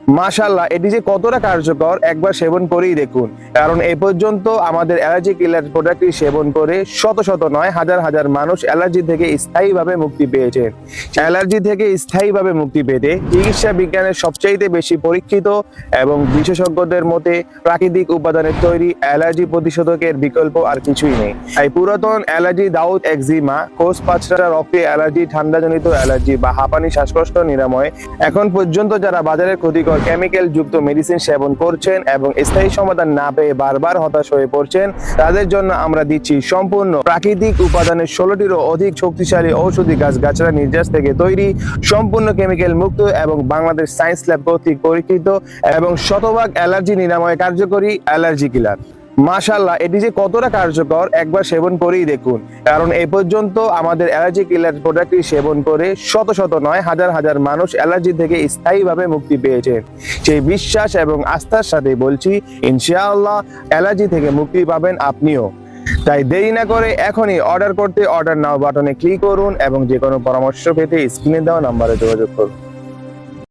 মাশাআল্লাহ, এটি যে কতটা কার্যকর একবার সেবন করেই দেখুন। কারণ এই পর্যন্ত আমাদের অ্যালার্জি কিলার প্রোডাক্টটি সেবন করে শত শত নয় হাজার হাজার মানুষ অ্যালার্জি থেকে স্থায়ীভাবে মুক্তি পেয়েছেন। অ্যালার্জি থেকে স্থায়ীভাবে মুক্তি পেতে চিকিৎসা বিজ্ঞানের সবচাইতে বেশি পরীক্ষিত এবং বিশেষজ্ঞদের মতে প্রাকৃতিক উপাদানের তৈরি অ্যালার্জি প্রতিষেধকের বিকল্প আর কিছুই নেই। তাই পুরাতন অ্যালার্জি, দাউদ, একজিমা, কোষ পাঁচড়া, রক্তে অ্যালার্জি, ঠান্ডাজনিত অ্যালার্জি বা হাঁপানি, শ্বাসকষ্ট নিরাময় এখন পর্যন্ত যারা বাজারে ক্ষতিকর কেমিক্যাল যুক্ত মেডিসিন সেবন করছেন এবং স্থায়ী সমাধান না পেয়ে বারবার হতাশ হয়ে পড়ছেন, তাদের জন্য আমরা দিচ্ছি সম্পূর্ণ প্রাকৃতিক উপাদানের 16টিরও অধিক শক্তিশালী ঔষধি গাছগাছড়া নির্যাস থেকে তৈরি, সম্পূর্ণ কেমিক্যাল মুক্ত এবং বাংলাদেশ সায়েন্স ল্যাব কর্তৃক পরীক্ষিত এবং শতভাগ অ্যালার্জি নিরাময় কার্যকরী অ্যালার্জি কিলার। মাশাআল্লাহ, এটি যে কতটা কার্যকর একবার সেবন করেই দেখুন। কারণ এই পর্যন্ত আমাদের অ্যালার্জি কিলার প্রোডাক্টটি সেবন করে শত শত নয় হাজার হাজার মানুষ অ্যালার্জি থেকে স্থায়ীভাবে মুক্তি পেয়েছেন। সেই বিশ্বাস এবং আস্থার সাথে বলছি, ইনশাআল্লাহ অ্যালার্জি থেকে মুক্তি পাবেন আপনিও। তাই দেরি না করে এখনই অর্ডার করতে অর্ডার নাও বাটনে ক্লিক করুন এবং যে কোনো পরামর্শ পেতে স্ক্রিনে দেওয়া নম্বরে যোগাযোগ করুন।